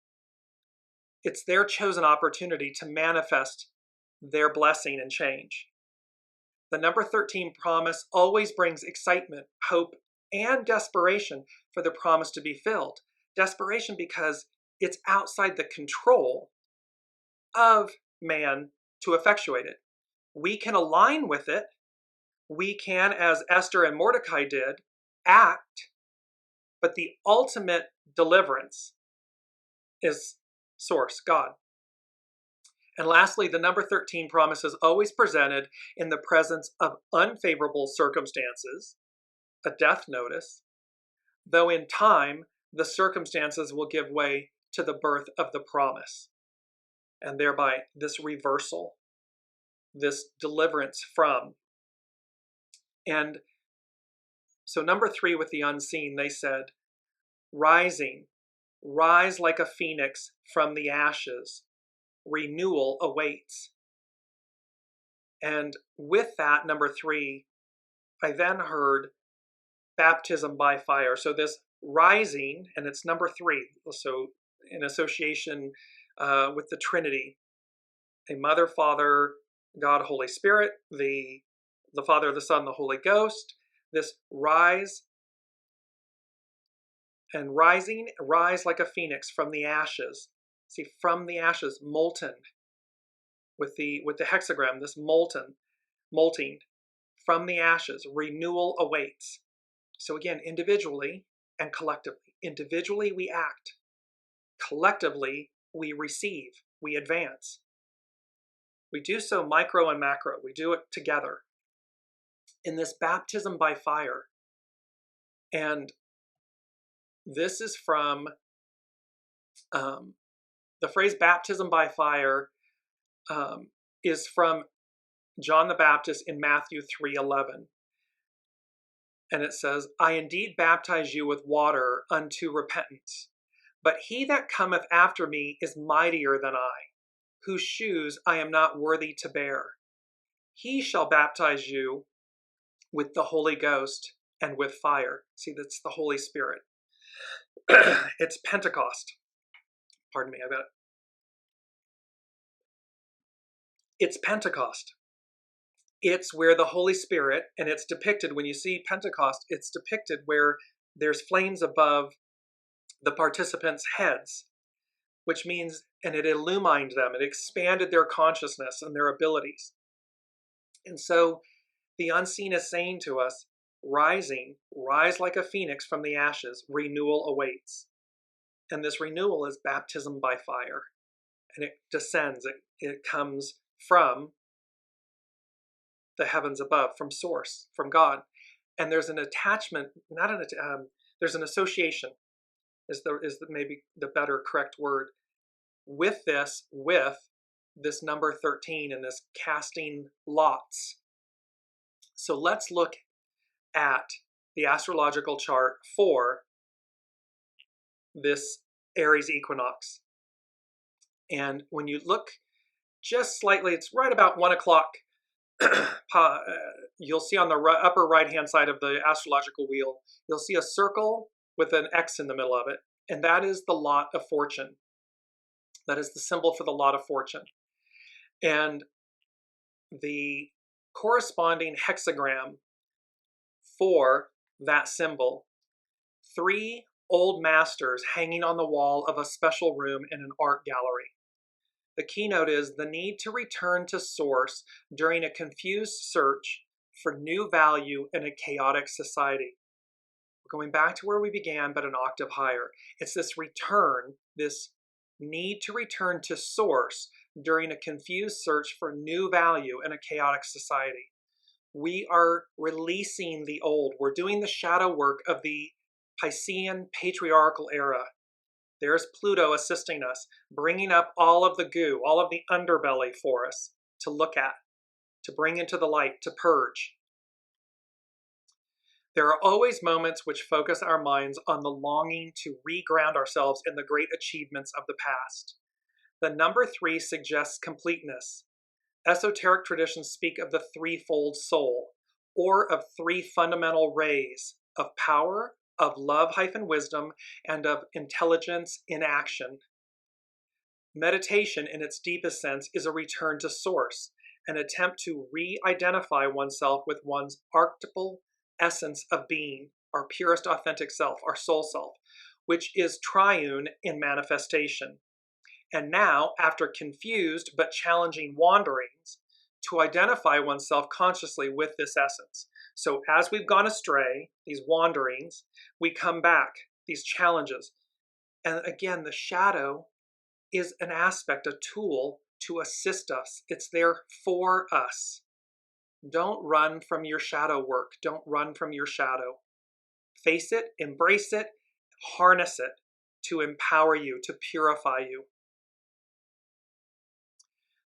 it's their chosen opportunity to manifest their blessing and change. The number 13 promise always brings excitement, hope, and desperation for the promise to be filled. Desperation because it's outside the control of man to effectuate it. We can align with it. We can, as Esther and Mordecai did, act, but the ultimate deliverance is source, God. And lastly, the number 13 promise is always presented in the presence of unfavorable circumstances, a death notice, though in time, the circumstances will give way to the birth of the promise, and thereby this reversal, this deliverance from. And so number 3 with the unseen, they said, rising, rise like a phoenix from the ashes, renewal awaits. And with that, number 3, I then heard baptism by fire. So this rising, and it's number 3, so in association with the Trinity, a Mother, Father, God, Holy Spirit, the Father, the Son, the Holy Ghost, This rise and rising, rise like a phoenix from the ashes. See, from the ashes, molten, with the hexagram, this molting from the ashes, renewal awaits. So again, individually and collectively. Individually we act, collectively we receive, we advance. We do so micro and macro, we do it together in this baptism by fire. And this is from the phrase baptism by fire is from John the Baptist in Matthew 3:11. And it says, I indeed baptize you with water unto repentance, but he that cometh after me is mightier than I, whose shoes I am not worthy to bear. He shall baptize you with the Holy Ghost and with fire. See, that's the Holy Spirit. It's Pentecost. Pardon me, I got it. It's Pentecost. It's where the Holy Spirit, and it's depicted, when you see Pentecost, it's depicted where there's flames above the participants' heads, which means, and it illumined them, it expanded their consciousness and their abilities. And so the unseen is saying to us, rising, rise like a phoenix from the ashes, renewal awaits. And this renewal is baptism by fire. And it descends, it comes from the heavens above, from source, from God. And there's an attachment, there's an association, is maybe the better correct word, with this number 13 and this casting lots. So let's look at the astrological chart for this Aries Equinox. And when you look just slightly, it's right about 1 o'clock. You'll see on the upper right-hand side of the astrological wheel, you'll see a circle with an X in the middle of it. And that is the lot of fortune. That is the symbol for the lot of fortune. And the corresponding hexagram for that symbol, 3 old masters hanging on the wall of a special room in an art gallery. The keynote is the need to return to source during a confused search for new value in a chaotic society. We're going back to where we began, but an octave higher. It's this return, this need to return to source during a confused search for new value in a chaotic society. We are releasing the old. We're doing the shadow work of the Piscean patriarchal era. There's Pluto assisting us, bringing up all of the goo, all of the underbelly for us to look at, to bring into the light, to purge. There are always moments which focus our minds on the longing to reground ourselves in the great achievements of the past. The number 3 suggests completeness. Esoteric traditions speak of the threefold soul, or of 3 fundamental rays of power, of love-wisdom, and of intelligence in action. Meditation, in its deepest sense, is a return to source, an attempt to re-identify oneself with one's archetypal essence of being, our purest authentic self, our soul self, which is triune in manifestation. And now, after confused but challenging wanderings, to identify oneself consciously with this essence. So as we've gone astray, these wanderings, we come back, these challenges. And again, the shadow is an aspect, a tool to assist us. It's there for us. Don't run from your shadow work. Don't run from your shadow. Face it, embrace it, harness it to empower you, to purify you.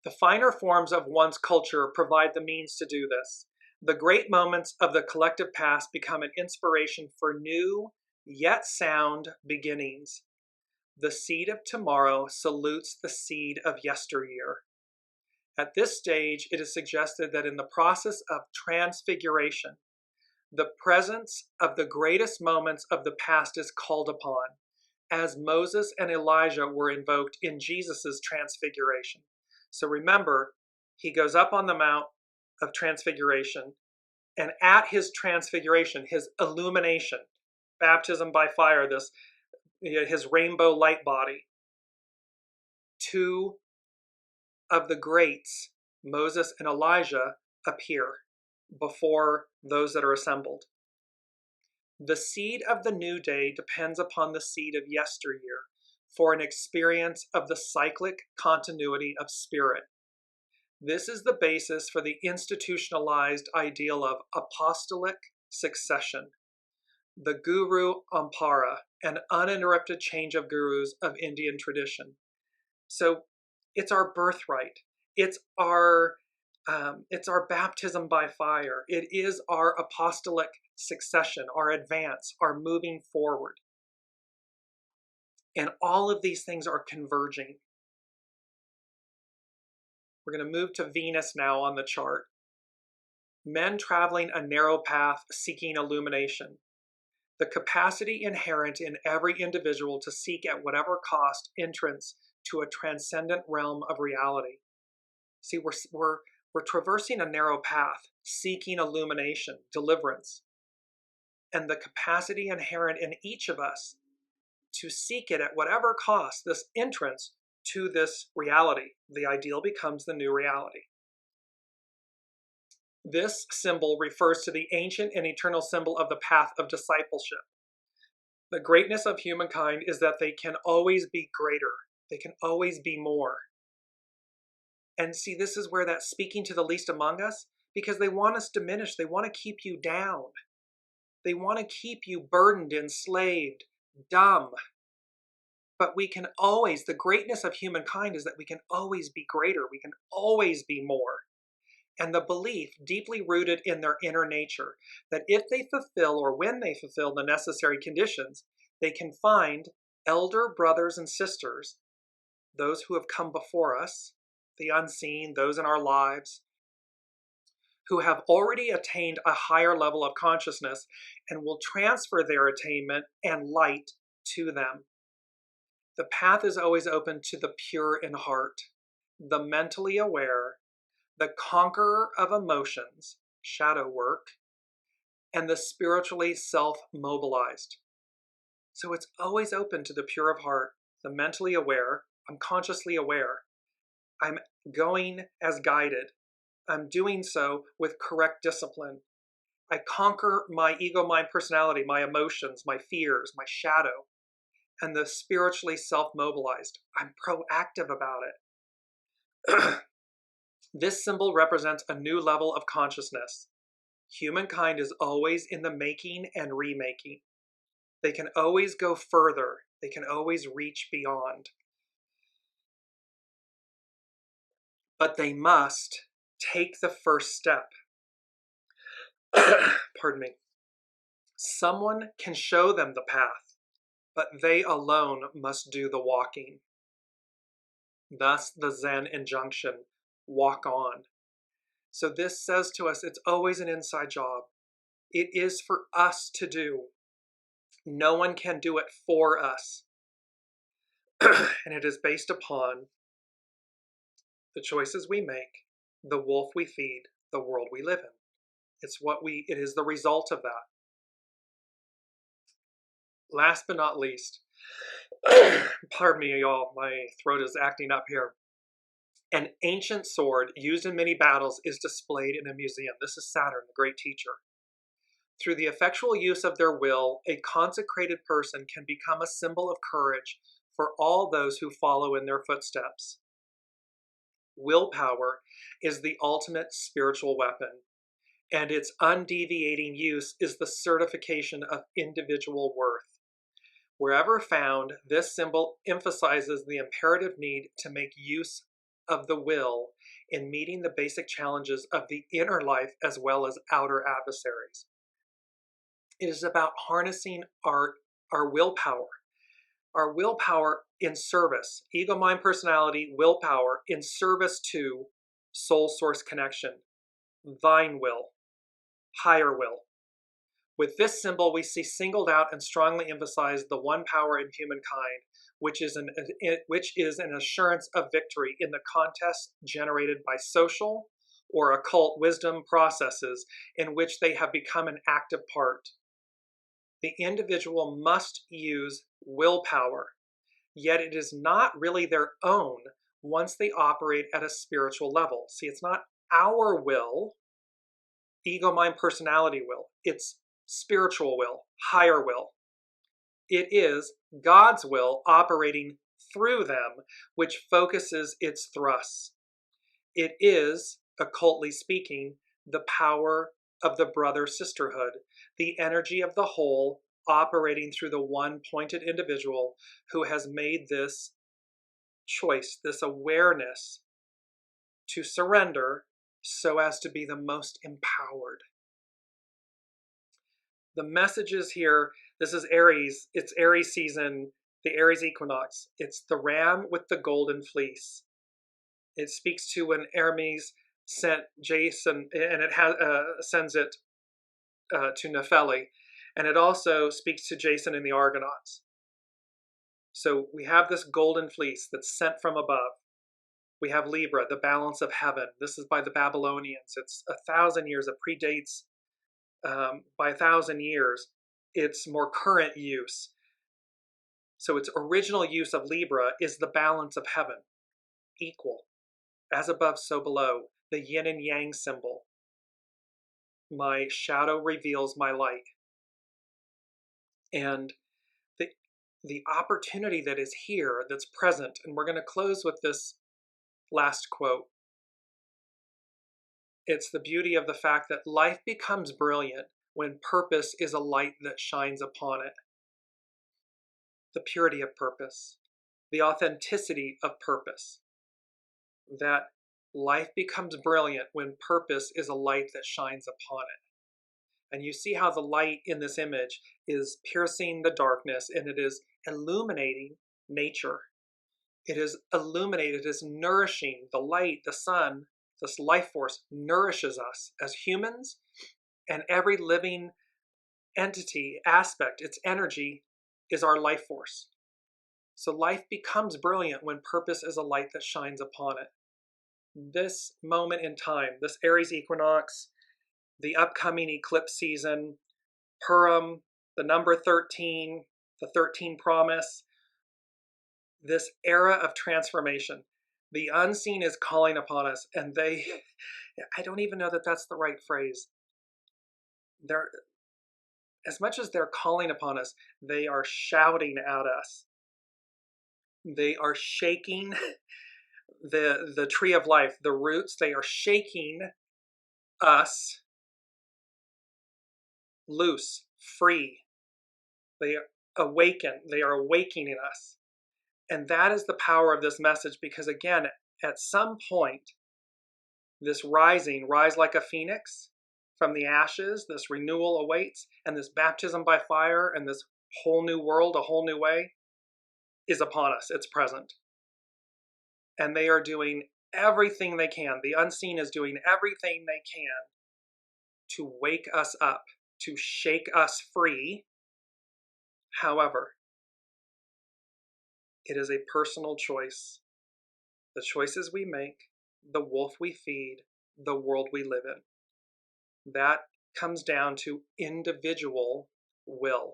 The finer forms of one's culture provide the means to do this. The great moments of the collective past become an inspiration for new, yet sound beginnings. The seed of tomorrow salutes the seed of yesteryear. At this stage, it is suggested that in the process of transfiguration, the presence of the greatest moments of the past is called upon, as Moses and Elijah were invoked in Jesus' transfiguration. So remember, he goes up on the Mount of Transfiguration, And at his transfiguration, his illumination, baptism by fire, his rainbow light body, two of the greats, Moses and Elijah, appear before those that are assembled. The seed of the new day depends upon the seed of yesteryear for an experience of the cyclic continuity of spirit. This is the basis for the institutionalized ideal of apostolic succession, the Guru Ampara, an uninterrupted change of gurus of Indian tradition. So it's our birthright. It's our baptism by fire. It is our apostolic succession, our advance, our moving forward. And all of these things are converging. We're going to move to Venus now on the chart. Men traveling a narrow path seeking illumination. The capacity inherent in every individual to seek at whatever cost entrance to a transcendent realm of reality. See, we're traversing a narrow path, seeking illumination, deliverance, and the capacity inherent in each of us to seek it at whatever cost, this entrance to this reality. The ideal becomes the new reality. This symbol refers to the ancient and eternal symbol of the path of discipleship. The greatness of humankind is that they can always be greater. They can always be more. And see, this is where that speaking to the least among us, because they want us diminished. They want to keep you down. They want to keep you burdened, enslaved, dumb. But we can always, the greatness of humankind is that we can always be greater. We can always be more. And the belief deeply rooted in their inner nature that if they fulfill or when they fulfill the necessary conditions, they can find elder brothers and sisters, those who have come before us, the unseen, those in our lives, who have already attained a higher level of consciousness and will transfer their attainment and light to them. The path is always open to the pure in heart, the mentally aware, the conqueror of emotions, shadow work, and the spiritually self-mobilized. So it's always open to the pure of heart, the mentally aware. I'm consciously aware. I'm going as guided. I'm doing so with correct discipline. I conquer my ego, mind, personality, my emotions, my fears, my shadow, and the spiritually self-mobilized. I'm proactive about it. This symbol represents a new level of consciousness. Humankind is always in the making and remaking. They can always go further. They can always reach beyond. But they must take the first step. Pardon me. Someone can show them the path, but they alone must do the walking. Thus the Zen injunction, walk on. So this says to us, it's always an inside job. It is for us to do. No one can do it for us. And it is based upon the choices we make, the wolf we feed, the world we live in. It is the result of that. Last but not least, pardon me, y'all, my throat is acting up here. An ancient sword used in many battles is displayed in a museum. This is Saturn, the great teacher. Through the effectual use of their will, a consecrated person can become a symbol of courage for all those who follow in their footsteps. Willpower is the ultimate spiritual weapon, and its undeviating use is the certification of individual worth. Wherever found, this symbol emphasizes the imperative need to make use of the will in meeting the basic challenges of the inner life as well as outer adversaries. It is about harnessing our willpower in service, ego, mind, personality, willpower in service to soul source connection, thine will, higher will. With this symbol, we see singled out and strongly emphasized the one power in humankind, which is an assurance of victory in the contest generated by social, or occult wisdom processes in which they have become an active part. The individual must use willpower, yet it is not really their own once they operate at a spiritual level. See, it's not our will, ego, mind, personality will. It's spiritual will, higher will. It is God's will operating through them, which focuses its thrusts. It is, occultly speaking, the power of the brother-sisterhood, the energy of the whole operating through the one pointed individual who has made this choice, this awareness to surrender so as to be the most empowered. The messages here, this is Aries, it's Aries season, the Aries Equinox. It's the ram with the golden fleece. It speaks to when Hermes sent Jason, and it sends it to Nepheli, and it also speaks to Jason in the Argonauts. So we have this golden fleece that's sent from above. We have Libra, the balance of heaven. This is by the Babylonians. It's 1,000 years. It predates by 1,000 years its more current use. So its original use of Libra is the balance of heaven, equal, as above, so below, the yin and yang symbol. My shadow reveals my light. And the opportunity that is here, that's present, and we're going to close with this last quote. It's the beauty of the fact that life becomes brilliant when purpose is a light that shines upon it. The purity of purpose, the authenticity of purpose. That life becomes brilliant when purpose is a light that shines upon it. And you see how the light in this image is piercing the darkness, and it is illuminating nature. It is illuminated, it is nourishing. The light, the sun, this life force nourishes us as humans, and every living entity, aspect, its energy is our life force. So life becomes brilliant when purpose is a light that shines upon it. This moment in time, this Aries Equinox, the upcoming eclipse season, PURIM, the number 13, the 13 promise, this era of transformation. The unseen is calling upon us, and I don't even know that that's the right phrase. As much as they're calling upon us, they are shouting at us. They are shaking the tree of life, the roots. They are shaking us loose, free. They are awakening us. And that is the power of this message, because again, at some point, this rise like a phoenix from the ashes, this renewal awaits, and this baptism by fire, and this whole new world, a whole new way, is upon us. It's present. And they are doing everything they can. The unseen is doing everything they can to wake us up, to shake us free. However, it is a personal choice. The choices we make, the wolf we feed, the world we live in. That comes down to individual will.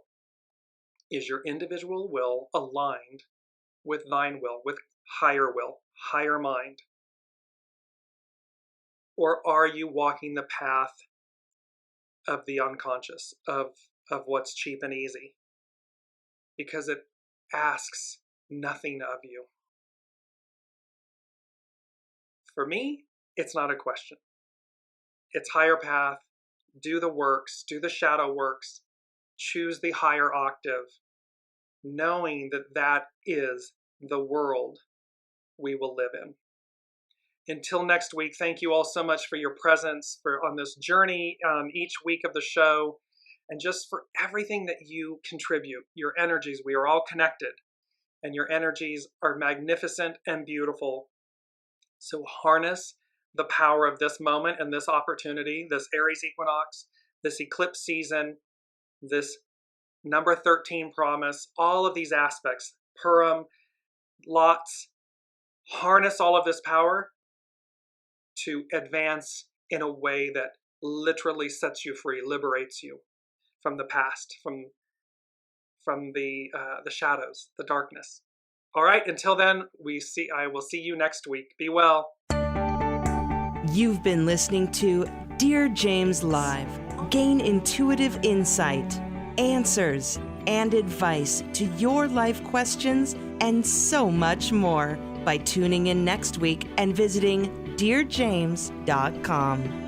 Is your individual will aligned with thine will, with higher will, higher mind? Or are you walking the path of the unconscious, of what's cheap and easy? Because it asks nothing of you. For me, it's not a question. It's higher path, do the works, do the shadow works, choose the higher octave, knowing that that is the world we will live in. Until next week, thank you all so much for your presence, on this journey each week of the show, and just for everything that you contribute, your energies. We are all connected, and your energies are magnificent and beautiful. So harness the power of this moment and this opportunity, this Aries Equinox, this eclipse season, this number 13 promise, all of these aspects, PURIM, lots, harness all of this power to advance in a way that literally sets you free, liberates you from the past, from the shadows, the darkness. All right, until then, I will see you next week. Be well. You've been listening to Dear James Live. Gain intuitive insight, answers, and advice to your life questions and so much more by tuning in next week and visiting DearJames.com.